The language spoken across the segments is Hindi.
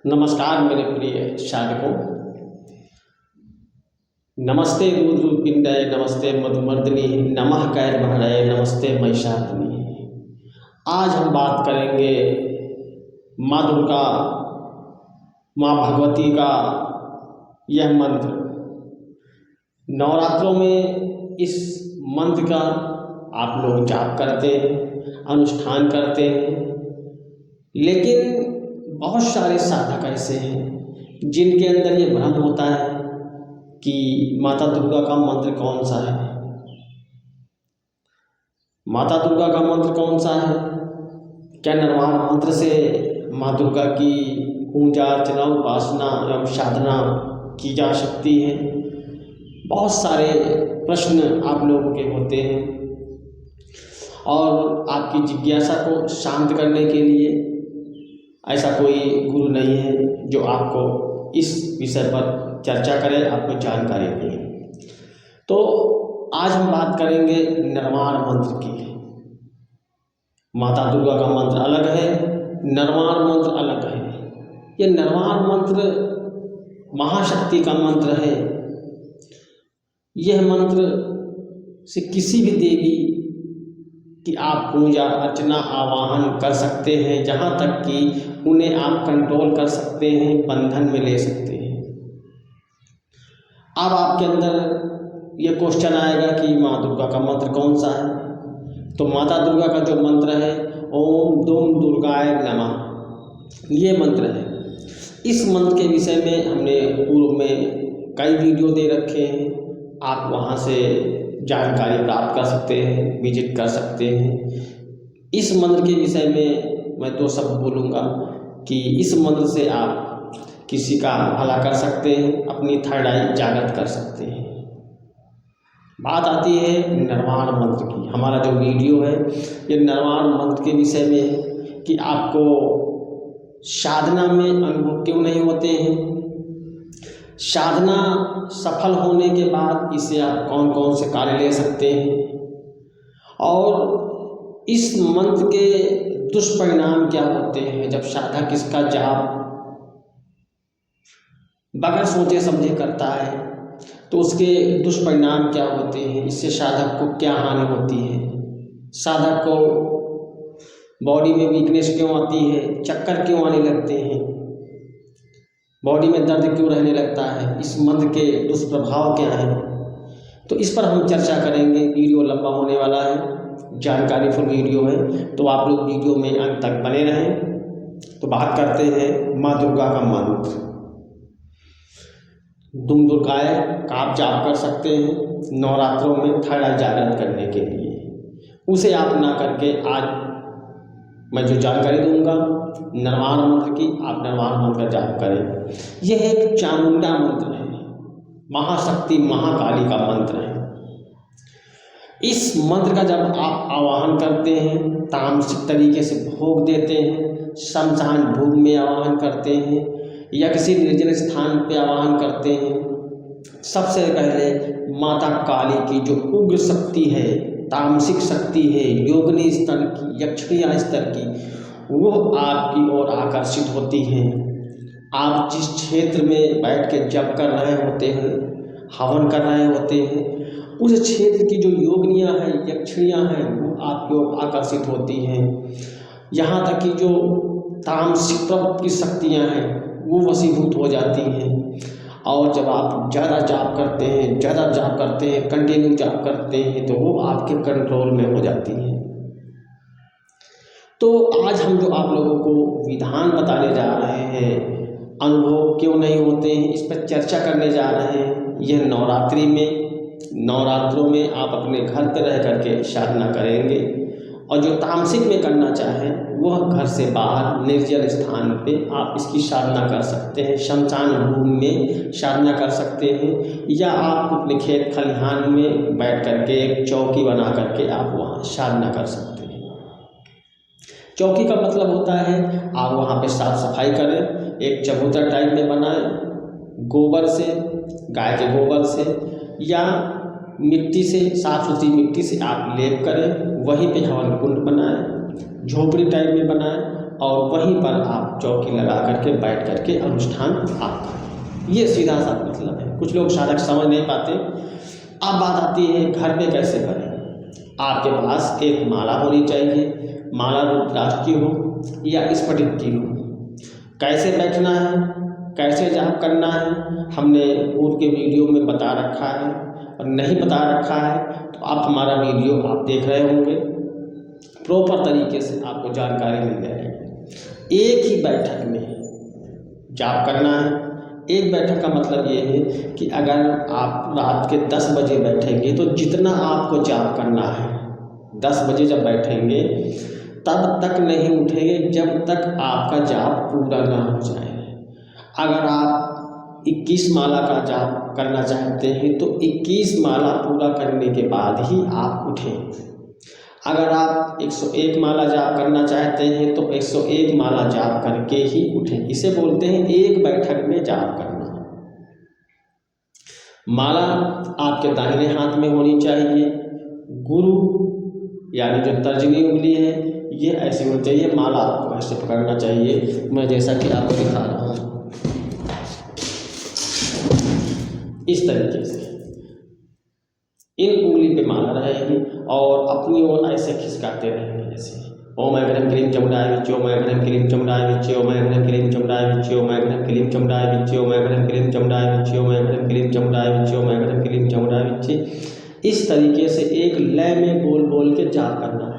नमस्कार मेरे प्रिय साधकों। नमस्ते रुद्रपिंडय, नमस्ते मधुमर्दिनी, नमः कैर्महणये, नमस्ते महिषासुरमर्दिनी। आज हम बात करेंगे माँ दुर्गा, माँ भगवती का यह मंत्र। नवरात्रों में इस मंत्र का आप लोग जाप करते हैं, अनुष्ठान करते हैं, लेकिन बहुत सारे साधक ऐसे हैं जिनके अंदर ये भ्रम होता है कि माता दुर्गा का मंत्र कौन सा है। माता दुर्गा का मंत्र कौन सा है? क्या निर्वाण मंत्र से माँ दुर्गा की पूजा अर्चना उपासना एवं साधना की जा सकती है? बहुत सारे प्रश्न आप लोगों के होते हैं और आपकी जिज्ञासा को शांत करने के लिए ऐसा कोई गुरु नहीं है जो आपको इस विषय पर चर्चा करे, आपको जानकारी दे। तो आज हम बात करेंगे निर्वाण मंत्र की। माता दुर्गा का मंत्र अलग है, निर्वाण मंत्र अलग है। ये निर्वाण मंत्र महाशक्ति का मंत्र है। यह मंत्र से किसी भी देवी कि आप पूजा अर्चना आवाहन कर सकते हैं, जहाँ तक कि उन्हें आप कंट्रोल कर सकते हैं, बंधन में ले सकते हैं। अब आपके अंदर ये क्वेश्चन आएगा कि माँ दुर्गा का मंत्र कौन सा है? तो माता दुर्गा का जो मंत्र है ओम दुम दुर्गाय नमः, ये मंत्र है। इस मंत्र के विषय में हमने पूर्व में कई वीडियो दे रखे हैं, आप वहाँ से जानकारी प्राप्त कर सकते हैं, विजिट कर सकते हैं। इस मंत्र के विषय में मैं दो शब्द बोलूँगा कि इस मंत्र से आप किसी का भला कर सकते हैं, अपनी थर्ड आई जागृत कर सकते हैं। बात आती है निर्वाण मंत्र की। हमारा जो वीडियो है ये निर्वाण मंत्र के विषय में है कि आपको साधना में अनुभव क्यों नहीं होते हैं, साधना सफल होने के बाद इससे आप कौन कौन से कार्य ले सकते हैं, और इस मंत्र के दुष्परिणाम क्या होते हैं जब साधक इसका जाप बगैर सोचे समझे करता है, तो उसके दुष्परिणाम क्या होते हैं, इससे साधक को क्या हानि होती है, साधक को बॉडी में वीकनेस क्यों आती है, चक्कर क्यों आने लगते हैं, बॉडी में दर्द क्यों रहने लगता है, इस मंत्र के दुष्प्रभाव क्या हैं। तो इस पर हम चर्चा करेंगे। वीडियो लंबा होने वाला है, जानकारी फुल वीडियो है, तो आप लोग वीडियो में अंत तक बने रहें। तो बात करते हैं माँ दुर्गा का मंत्र। दुम दुर्गाय का आप जाप कर सकते हैं नवरात्रों में थर्ड आई जागृत करने के लिए। उसे आप ना करके आज मैं जो जानकारी दूंगा निर्वाण मंत्र की, आप निर्वाण मंत्र का जाप करें। यह एक चामुंडा मंत्र है, महाशक्ति महाकाली का मंत्र है। इस मंत्र का जब आप आवाहन करते हैं, तामसिक तरीके से भोग देते हैं, शमशान भूमि में आवाहन करते हैं या किसी निर्जन स्थान पे आवाहन करते हैं, सबसे पहले माता काली की जो उग्र शक्ति है, तामसिक शक्ति है, योगिनी स्तर की, यक्षिणी स्तर की, वो आपकी ओर आकर्षित होती हैं। आप जिस क्षेत्र में बैठ के जप कर रहे होते हैं, हवन कर रहे होते हैं, उस क्षेत्र की जो योगिनियाँ हैं, यक्षिणियाँ हैं, वो आपकी ओर आकर्षित होती हैं। यहाँ तक कि जो तामसिक की शक्तियाँ हैं वो वशीभूत हो जाती हैं। और जब आप ज़्यादा जाप करते हैं, कंटिन्यू जाप करते हैं, तो वो आपके कंट्रोल में हो जाती हैं। तो आज हम जो आप लोगों को विधान बताने जा रहे हैं, अनुभव क्यों नहीं होते हैं, इस पर चर्चा करने जा रहे हैं। यह नवरात्रों में आप अपने घर पर रह करके साधना करेंगे, और जो तामसिक में करना चाहें वह घर से बाहर निर्जन स्थान पे आप इसकी साधना कर सकते हैं, शमशान भूमि में साधना कर सकते हैं, या आप अपने खेत खलिहान में बैठ करके एक चौकी बना करके आप वहाँ साधना कर सकते हैं। चौकी का मतलब होता है आप वहाँ पे साफ सफाई करें, एक चबूतरा टाइप में बनाएं, गोबर से, गाय के गोबर से या मिट्टी से, साफ सुथरी मिट्टी से आप लेप करें, वहीं पे हवन कुंड बनाएं, झोपड़ी टाइप में बनाएं, और वहीं पर आप चौकी लगा करके बैठ करके अनुष्ठान आप करें। ये सीधा सा मतलब है। कुछ लोग शायद समझ नहीं पाते। अब बात आती है घर पे कैसे करें। आपके पास एक माला होनी चाहिए, माला रुद्राक्ष की हो या स्फटिक की हो। कैसे बैठना है, कैसे जाप करना है, हमने पूर्व के वीडियो में बता रखा है, और नहीं बता रखा है तो आप हमारा वीडियो आप देख रहे होंगे, प्रॉपर तरीके से आपको जानकारी मिल जाएगी। एक ही बैठक में जाप करना है। एक बैठक का मतलब ये है कि अगर आप रात के 10 बजे बैठेंगे तो जितना आपको जाप करना है, 10 बजे जब बैठेंगे तब तक नहीं उठेंगे जब तक आपका जाप पूरा ना हो जाए। अगर आप 21 माला का जाप करना चाहते हैं तो 21 माला पूरा करने के बाद ही आप उठें। अगर आप 101 माला जाप करना चाहते हैं तो 101 माला जाप करके ही उठें। इसे बोलते हैं एक बैठक में जाप करना। माला आपके दाहिने हाथ में होनी चाहिए। गुरु यानी जो तर्जनी उंगली है ये ऐसी होनी चाहिए। माला आपको ऐसे पकड़ना चाहिए, मैं जैसा कि आपको दिखा रहा हूँ इस तरीके से। इन उंगली पे माला रहेगी और अपनी ओर ऐसे खिसकाते रहेंगे जैसे ओम ऐग्रम क्लीम चमुंडाय विच्चे, ओम ऐग्रम क्लीम चमुंडाय विच्चे, ओम ऐग्रम क्लीम चमुंडाय विच्चे, ओम ऐग्रम क्लीम चमुंडाय विच्चे, ओम ऐग्रम क्लीम चमुंडाय विच्चे, ओम ऐग्रम क्लीम चमुंडाय विच्चे, ओम ऐग्रम क्लीम चमुंडाय विच्चे। इस तरीके से एक लय में बोल बोल के जाप करना है।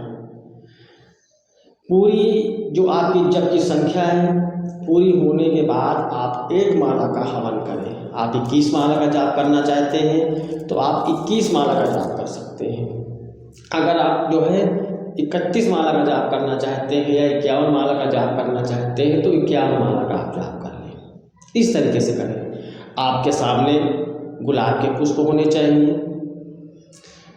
पूरी जो आपकी जप की संख्या है पूरी होने के बाद आप एक माला का हवन करें। आप 21 माला का जाप करना चाहते हैं तो आप 21 माला का जाप कर सकते हैं। अगर आप जो है 31 माला का जाप करना चाहते हैं या 51 माला का जाप करना चाहते हैं तो 51 माला का आप जाप कर लें। इस तरीके से करें। आपके सामने गुलाब के पुष्प होने चाहिए।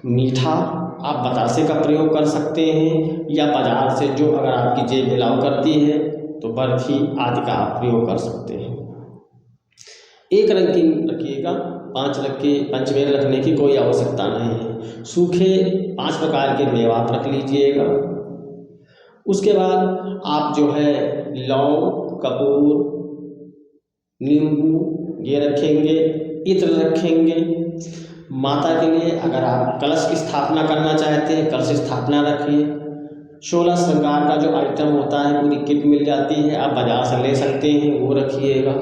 मीठा आप बतासे का प्रयोग कर सकते हैं या बाजार से जो अगर आपकी जेब अलाउ करती है तो बर्फी आदि का आप प्रयोग कर सकते हैं। एक रंग की रखिएगा, 5 रंग के पंचमेल रखने की कोई आवश्यकता नहीं है। सूखे 5 प्रकार के मेवा आप रख लीजिएगा। उसके बाद आप जो है लौंग, कपूर, नींबू ये रखेंगे, इत्र रखेंगे। माता के लिए अगर आप कलश की स्थापना करना चाहते हैं कलश स्थापना रखिए। 16 श्रृंगार का जो आइटम होता है पूरी किट मिल जाती है, आप बाजार से ले सकते हैं, वो रखिएगा।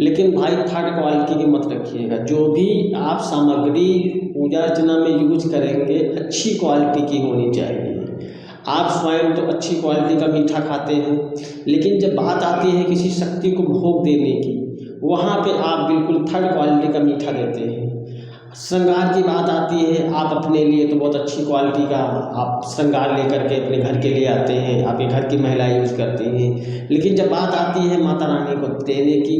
लेकिन भाई थर्ड क्वालिटी की मत रखिएगा। जो भी आप सामग्री पूजा अर्चना में यूज करेंगे अच्छी क्वालिटी की होनी चाहिए। आप स्वयं तो अच्छी क्वालिटी का मीठा खाते हैं, लेकिन जब बात आती है किसी शक्ति को भोग देने की, वहाँ पे आप बिल्कुल थर्ड क्वालिटी का मीठा देते हैं। श्रृंगार की बात आती है, आप अपने लिए तो बहुत अच्छी क्वालिटी का आप श्रृंगार लेकर के अपने घर के लिए आते हैं, आपके घर की महिलाएं यूज करती हैं। लेकिन जब बात आती है माता रानी को देने की,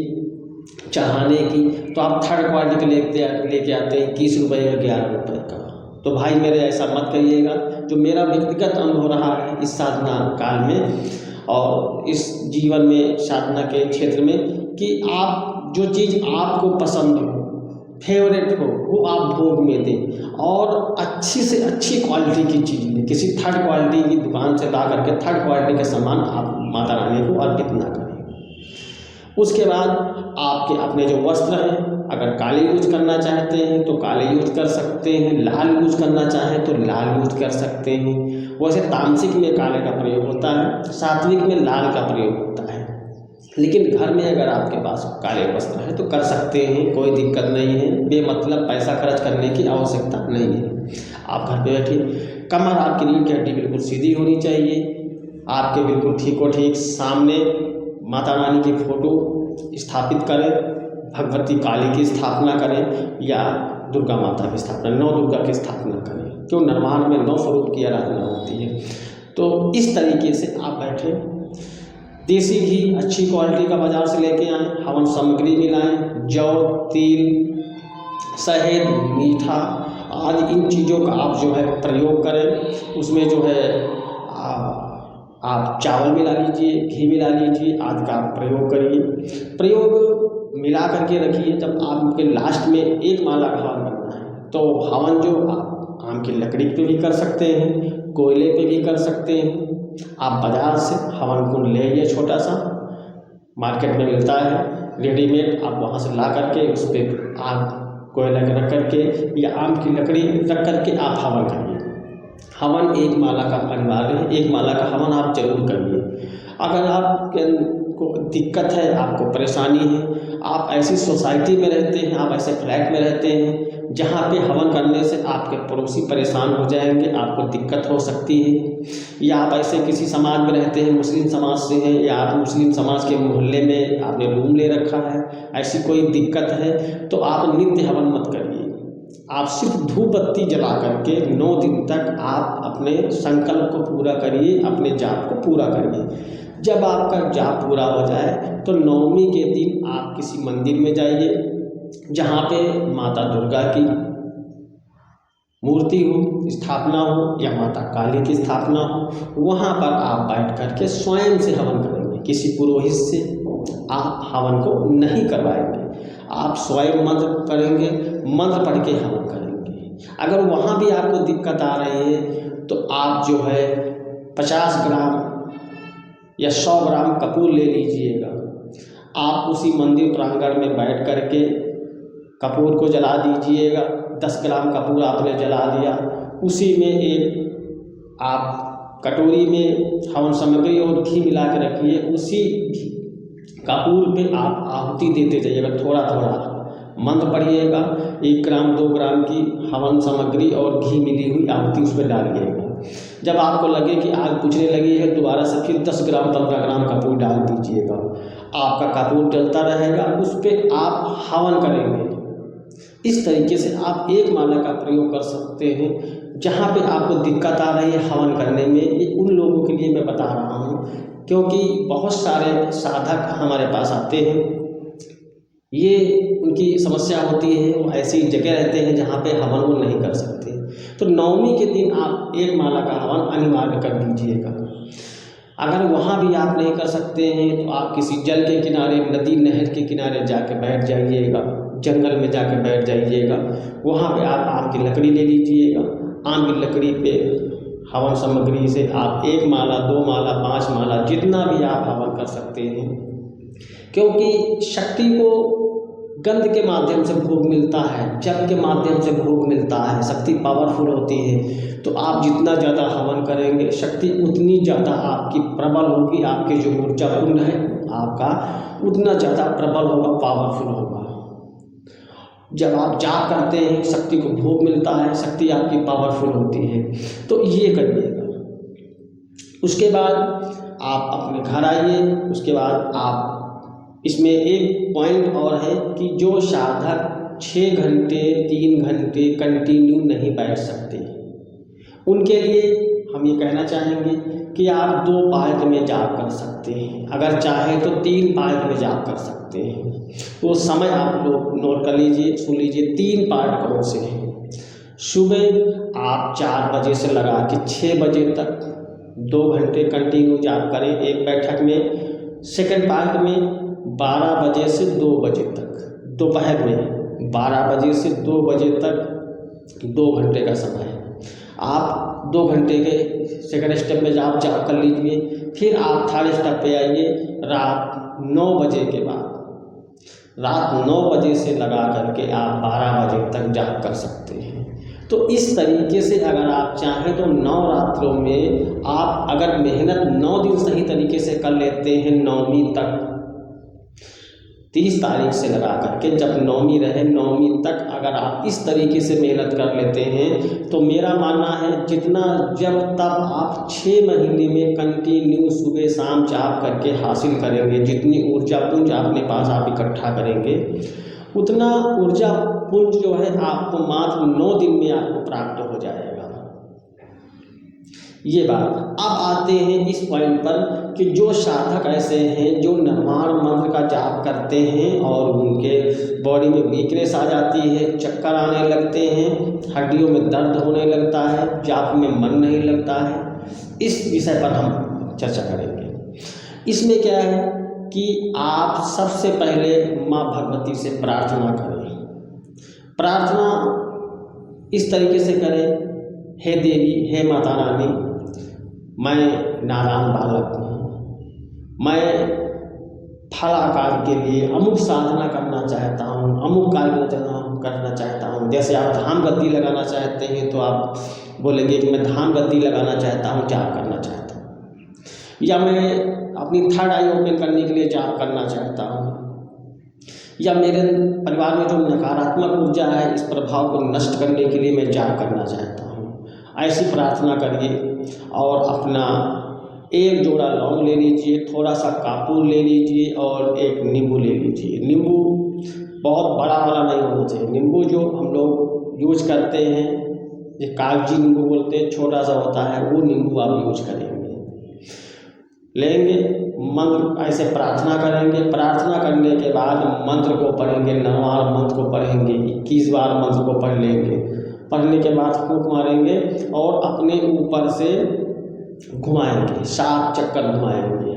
चढ़ाने की, तो आप थर्ड क्वालिटी का लेके आते हैं 21 रुपये का, 11 रुपये का। तो भाई मेरे ऐसा मत करिएगा। जो मेरा व्यक्तिगत अनुभव रहा है इस साधना काल में और इस जीवन में साधना के क्षेत्र में, कि आप जो चीज़ आपको पसंद हो, फेवरेट हो, वो आप भोग में दें और अच्छी से अच्छी क्वालिटी की चीज़ लें। किसी थर्ड क्वालिटी की दुकान से ला करके थर्ड क्वालिटी के सामान आप माता रानी को अर्पित ना करें। उसके बाद आपके अपने जो वस्त्र हैं, अगर काले यूज करना चाहते हैं तो काले यूज कर सकते हैं, लाल यूज करना चाहें तो लाल यूज कर सकते हैं। वैसे तामसिक में काले का प्रयोग होता है, सात्विक में लाल का प्रयोग होता है। लेकिन घर में अगर आपके पास काले वस्त्र है तो कर सकते हैं, कोई दिक्कत नहीं है। बेमतलब पैसा खर्च करने की आवश्यकता नहीं है। आप घर पे बैठिए। कमर आपकी रीढ़ की हड्डी बिल्कुल सीधी होनी चाहिए। आपके बिल्कुल ठीक ठीक सामने माता रानी की फोटो स्थापित करें, भगवती काली की स्थापना करें या दुर्गा माता की स्थापना, 9 दुर्गा की स्थापना करें, क्यों निर्माण में 9 स्वरूप की आराधना होती है। तो इस तरीके से आप बैठे। देसी घी अच्छी क्वालिटी का बाजार से लेके आएँ, हवन सामग्री मिलाएं, जौ, तिल, शहद, मीठा आदि इन चीज़ों का आप जो है प्रयोग करें। उसमें जो है आप चावल मिला लीजिए, घी मिला लीजिए, आदि का आप प्रयोग करिए। प्रयोग मिला करके रखिए। जब आपके लास्ट में एक माला का हवन करना है तो हवन जो आप आम की लकड़ी पे भी कर सकते हैं, कोयले पे भी कर सकते हैं, आप बाज़ार से हवन कुंड ले आइए, छोटा सा मार्केट में मिलता है रेडीमेड, आप वहाँ से ला करके उस पर आग कोयला रख करके या आम की लकड़ी रख करके आप हवन करिए। हवन 1 माला का अनिवार्य है, 1 माला का हवन आप जरूर करिए। अगर आपको दिक्कत है, आपको परेशानी है, आप ऐसी सोसाइटी में रहते हैं, आप ऐसे फ्लैट में रहते हैं जहाँ पे हवन करने से आपके पड़ोसी परेशान हो जाएंगे, आपको दिक्कत हो सकती है, या आप ऐसे किसी समाज में रहते हैं, मुस्लिम समाज से हैं, या आप मुस्लिम समाज के मोहल्ले में आपने रूम ले रखा है, ऐसी कोई दिक्कत है तो आप नित्य हवन मत करिए। आप सिर्फ धूप बत्ती जला करके 9 दिन तक आप अपने संकल्प को पूरा करिए, अपने जाप को पूरा करिए। जब आपका जाप पूरा हो जाए तो 9वीं के दिन आप किसी मंदिर में जाइए जहाँ पे माता दुर्गा की मूर्ति हो, स्थापना हो, या माता काली की स्थापना हो, वहाँ पर आप बैठ करके स्वयं से हवन करेंगे। किसी पुरोहित से आप हवन को नहीं करवाएंगे, आप स्वयं मंत्र करेंगे, मंत्र पढ़ के हवन करेंगे। अगर वहाँ भी आपको दिक्कत आ रही है तो आप जो है 50 ग्राम या 100 ग्राम कपूर ले लीजिएगा। आप उसी मंदिर प्रांगण में बैठ करके कपूर को जला दीजिएगा। 10 ग्राम कपूर आपने जला दिया, उसी में एक आप कटोरी में हवन सामग्री और घी मिला के रखिए, उसी कपूर पे आप आहुति देते जाइएगा, थोड़ा थोड़ा मंत्र पढ़िएगा। 1 ग्राम 2 ग्राम की हवन सामग्री और घी मिली हुई आहुति उस पर डालिएगा। जब आपको लगे कि आग बुझने लगी है, दोबारा से फिर 10 ग्राम 15 ग्राम कपूर डाल दीजिएगा। आपका कपूर जलता रहेगा, उस पर आप हवन करेंगे। इस तरीके से आप 1 माला का प्रयोग कर सकते हैं। जहाँ पे आपको दिक्कत आ रही है हवन करने में, ये उन लोगों के लिए मैं बता रहा हूँ, क्योंकि बहुत सारे साधक हमारे पास आते हैं, ये उनकी समस्या होती है, वो ऐसी जगह रहते हैं जहाँ पे हवन वो नहीं कर सकते। तो 9वीं के दिन आप 1 माला का हवन अनिवार्य कर दीजिएगा। अगर वहाँ भी आप नहीं कर सकते हैं तो आप किसी जल के किनारे, नदी नहर के किनारे जाके बैठ जाइएगा, जंगल में जाके बैठ जाइएगा। वहाँ पे आप आम की लकड़ी ले लीजिएगा। आम की लकड़ी पे हवन सामग्री से आप 1 माला 2 माला 5 माला जितना भी आप हवन कर सकते हैं, क्योंकि शक्ति को गंध के माध्यम से भोग मिलता है, जल के माध्यम से भोग मिलता है। शक्ति पावरफुल होती है, तो आप जितना ज़्यादा हवन करेंगे शक्ति उतनी ज़्यादा आपकी प्रबल होगी। आपके जो ऊर्जा कुंड है आपका उतना ज़्यादा प्रबल होगा, पावरफुल होगा। जब आप जाप करते हैं शक्ति को भोग मिलता है, शक्ति आपकी पावरफुल होती है। तो ये करिएगा। उसके बाद आप अपने घर आइए। उसके बाद आप इसमें एक पॉइंट और है कि जो साधक 6 घंटे 3 घंटे कंटिन्यू नहीं बैठ सकते, उनके लिए हम ये कहना चाहेंगे कि आप 2 पार्ट में जाप कर सकते हैं। अगर चाहे तो 3 पार्ट में जाप कर सकते हैं। वो समय आप लोग नोट कर लीजिए, सुन लीजिए। 3 पार्ट कौन से हैं? सुबह आप 4 बजे से लगा के 6 बजे तक 2 घंटे कंटिन्यू जाप करें एक बैठक में। सेकंड पार्ट में 12 बजे से 2 बजे तक, दोपहर में 12 बजे से 2 बजे तक 2 घंटे का समय है। आप 2 घंटे के सेकंड स्टेप में जाप कर लीजिए। फिर आप थर्ड स्टेप पे आइए रात 9 बजे के बाद। रात 9 बजे से लगा करके आप 12 बजे तक जाप कर सकते हैं। तो इस तरीके से अगर आप चाहें तो 9 रात्रों में आप अगर मेहनत 9 दिन सही तरीके से कर लेते हैं, 9वीं तक 30 तारीख से लगा करके जब 9वीं रहे 9वीं तक अगर आप इस तरीके से मेहनत कर लेते हैं तो मेरा मानना है जितना जब तब आप 6 महीने में कंटिन्यू सुबह शाम जाप करके हासिल करेंगे, जितनी ऊर्जा पुंज अपने पास आप इकट्ठा करेंगे, उतना ऊर्जा पुंज जो है आपको मात्र 9 दिन में आपको प्राप्त हो जाएगा। ये बात। अब आते हैं इस पॉइंट पर कि जो साधक ऐसे हैं जो निर्माण मंत्र का जाप करते हैं और उनके बॉडी में वीकनेस आ जाती है, चक्कर आने लगते हैं, हड्डियों में दर्द होने लगता है, जाप में मन नहीं लगता है, इस विषय पर हम चर्चा करेंगे। इसमें क्या है कि आप सबसे पहले माँ भगवती से प्रार्थना करें। प्रार्थना इस तरीके से करें, हे देवी, हे माता रानी, मैं नादान बालक हूँ, मैं फल आकार के लिए अमुक साधना करना चाहता हूँ, अमुक कार्य करना चाहता हूँ। जैसे आप धाम गद्दी लगाना चाहते हैं तो आप बोलेंगे कि मैं धाम गद्दी लगाना चाहता हूँ, जाप करना चाहता हूँ। या मैं अपनी थर्ड आई ओपन करने के लिए जाप करना चाहता हूँ, या मेरे परिवार में जो नकारात्मक ऊर्जा है इस प्रभाव को नष्ट करने के लिए मैं जाप करना चाहता हूँ। ऐसी प्रार्थना करिए और अपना एक जोड़ा लौंग ले लीजिए, थोड़ा सा कपूर ले लीजिए और एक नींबू ले लीजिए। नींबू बहुत बड़ा वाला नहीं होना चाहिए। नींबू जो हम लोग यूज करते हैं, ये कागजी नींबू बोलते हैं, छोटा सा होता है, वो नींबू आप यूज करेंगे, लेंगे। मंत्र ऐसे प्रार्थना करेंगे। प्रार्थना करने के बाद मंत्र को पढ़ेंगे, नरवार मंत्र को पढ़ेंगे, 21 बार मंत्र को पढ़ लेंगे। पढ़ने के बाद फूंक मारेंगे और अपने ऊपर से घुमाएंगे, 7 चक्कर घुमाएंगे।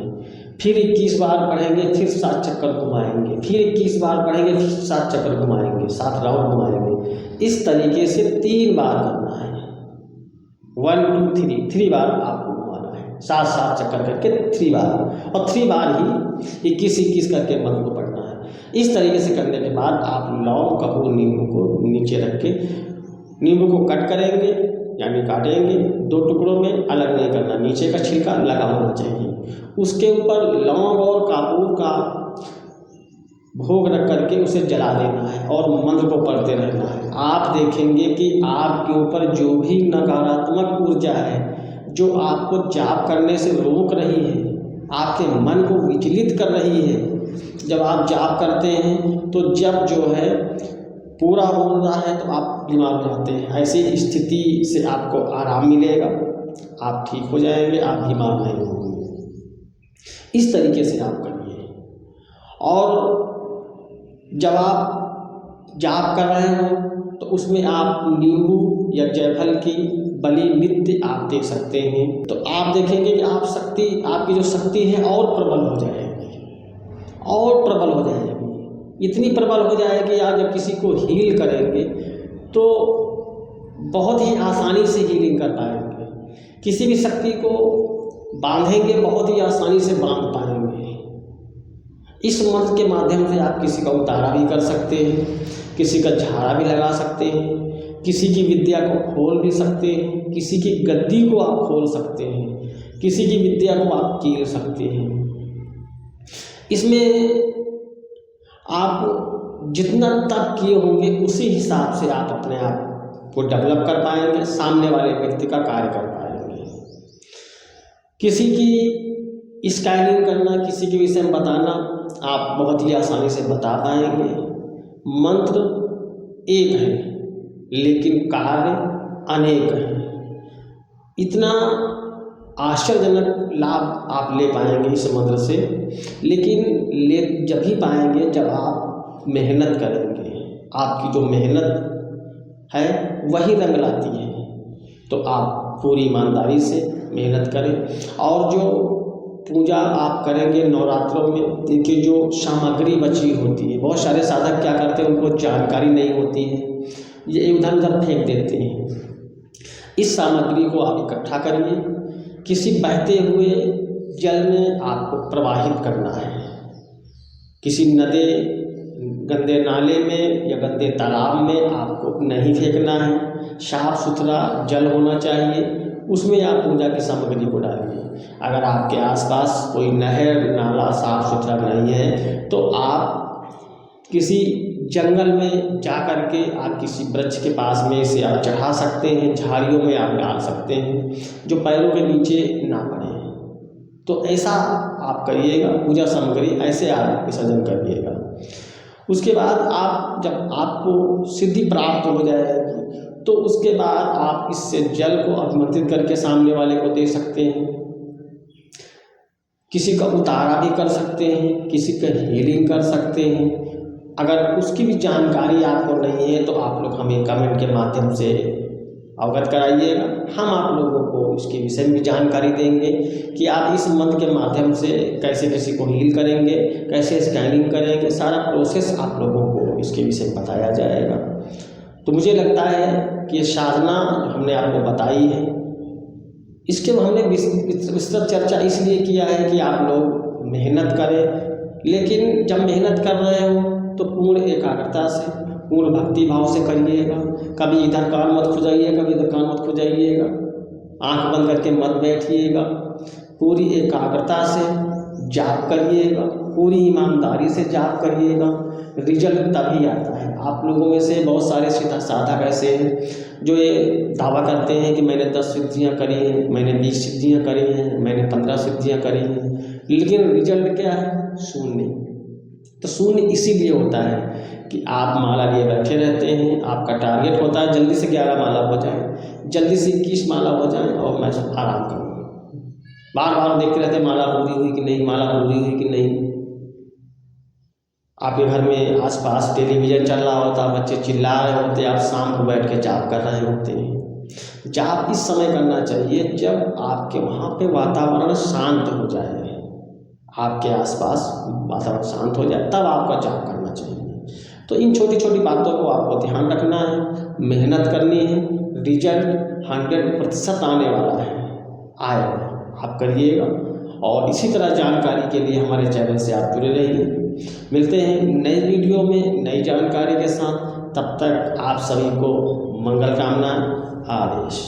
फिर 21 बार पढ़ेंगे, फिर 7 चक्कर घुमाएंगे, फिर 21 बार पढ़ेंगे, फिर 7 चक्कर घुमाएंगे, 7 राउंड घुमाएंगे। इस तरीके से 3 बार करना है। 1 2 3 बार आपको घुमाना है, 7 चक्कर करके 3 बार, और 3 बार ही 21 करके मंत्र को पढ़ना है। इस तरीके से करने के बाद आप लौंग कपूर नींबू को नीचे रख के नींबू को कट करेंगे, यानी काटेंगे 2 टुकड़ों में, अलग नहीं करना, नीचे का छिलका लगा होना चाहिए। उसके ऊपर लौंग और कपूर का भोग रख करके उसे जला देना है और मंत्र को पढ़ते रहना है। आप देखेंगे कि आपके ऊपर जो भी नकारात्मक ऊर्जा है जो आपको जाप करने से रोक रही है, आपके मन को विचलित कर रही है, जब आप जाप करते हैं तो जब जो है पूरा हो रहा है तो आप बीमार हो जाते हैं। ऐसी स्थिति से आपको आराम मिलेगा, आप ठीक हो जाएंगे, आप बीमार नहीं होंगे। इस तरीके से आप करिए। और जब आप जाप कर रहे हो तो उसमें आप नींबू या जायफल की बलि नित्य आप दे सकते हैं। तो आप देखेंगे कि आपकी जो शक्ति है और प्रबल हो जाएगी, और प्रबल हो जाएगी। इतनी प्रबल हो जाएगी आप जब किसी को हील करेंगे तो बहुत ही आसानी से हीलिंग कर पाएंगे। किसी भी शक्ति को बांधेंगे, बहुत ही आसानी से बांध पाएंगे। इस मंत्र के माध्यम से आप किसी का उतारा भी कर सकते हैं, किसी का झाड़ा भी लगा सकते हैं, किसी की विद्या को खोल भी सकते हैं, किसी की गद्दी को आप खोल सकते हैं, किसी की विद्या को आप चीर सकते हैं। इसमें आप जितना तप किए होंगे उसी हिसाब से आप अपने आप को डेवलप कर पाएंगे, सामने वाले व्यक्ति का कार्य कर पाएंगे। किसी की स्कैनिंग करना, किसी के विषय में बताना आप बहुत ही आसानी से बता पाएंगे। मंत्र एक है लेकिन कार्य अनेक हैं। इतना आश्चर्यजनक लाभ आप ले पाएंगे इस मंत्र से, लेकिन ले जब ही पाएंगे जब आप मेहनत करेंगे। आपकी जो मेहनत है वही रंग लाती है। तो आप पूरी ईमानदारी से मेहनत करें। और जो पूजा आप करेंगे नवरात्रों में, देखिए जो सामग्री बची होती है, बहुत सारे साधक क्या करते हैं, उनको जानकारी नहीं होती है, ये इधर उधर फेंक देते हैं। इस सामग्री को आप इकट्ठा करिए, किसी बहते हुए जल में आपको प्रवाहित करना है। किसी नदी, गंदे नाले में या गंदे तालाब में आपको नहीं फेंकना है। साफ सुथरा जल होना चाहिए, उसमें आप पूजा की सामग्री को डालिए। अगर आपके आसपास कोई नहर नाला साफ सुथरा नहीं है तो आप किसी जंगल में जा कर के आप किसी वृक्ष के पास में इसे आप चढ़ा सकते हैं, झाड़ियों में आप डाल सकते हैं जो पैरों के नीचे ना पड़े। तो ऐसा आप करिएगा, पूजा सामग्री ऐसे आप विसर्जन करिएगा। उसके बाद आप जब आपको सिद्धि प्राप्त हो जाएगी तो उसके बाद आप इससे जल को अवमंत्रित करके सामने वाले को दे सकते हैं। किसी का उतारा भी कर सकते हैं, किसी का हीलिंग कर सकते हैं। अगर उसकी भी जानकारी आपको नहीं है तो आप लोग हमें कमेंट के माध्यम से अवगत कराइएगा। हम आप लोगों को इसके विषय में भी जानकारी देंगे कि आप इस मंत्र के माध्यम से कैसे किसी को हील करेंगे, कैसे स्कैनिंग करेंगे, सारा प्रोसेस आप लोगों को इसके विषय में बताया जाएगा। तो मुझे लगता है कि ये साधना हमने आपको बताई है इसके हमने विस्तृत चर्चा इसलिए किया है कि आप लोग मेहनत करें, लेकिन जब मेहनत कर रहे हो तो पूर्ण एकाग्रता से, पूर्ण भक्ति भाव से करिएगा। कभी इधर कान मत खुजाइए, कभी इधर कान मत खुजाइएगा, आंख बंद करके मत बैठिएगा। पूरी एकाग्रता से जाप करिएगा, पूरी ईमानदारी से जाप करिएगा। रिजल्ट तभी आता है। आप लोगों में से बहुत सारे साधक ऐसे हैं जो ये दावा करते हैं कि मैंने 10 सिद्धियाँ करी हैं, मैंने 20 सिद्धियाँ करी हैं, मैंने 15 सिद्धियाँ करी हैं, लेकिन रिजल्ट क्या है? शून्य। तो शून्य इसीलिए होता है कि आप माला लिए बैठे रहते हैं। आपका टारगेट होता है जल्दी से 11 माला हो जाए, जल्दी से 21 माला हो जाए और मैं सब आराम करूँ। बार बार देखते रहते हैं माला पूरी हुई कि नहीं, माला पूरी हुई कि नहीं। आपके घर में आसपास टेलीविज़न चल रहा होता, बच्चे चिल्ला रहे होते, आप शाम को बैठ के जाप कर रहे होते हैं। जाप इस समय करना चाहिए जब आपके वहाँ पे वातावरण शांत हो जाए, आपके आसपास वातावरण शांत हो जाए, तब आपका जाप करना चाहिए। तो इन छोटी छोटी बातों को आपको ध्यान रखना है, मेहनत करनी है, रिजल्ट 100% आने वाला है, आएगा, आप करिएगा। और इसी तरह जानकारी के लिए हमारे चैनल से आप जुड़े रहिए। मिलते हैं नई वीडियो में नई जानकारी के साथ। तब तक आप सभी को मंगल कामना, आदेश।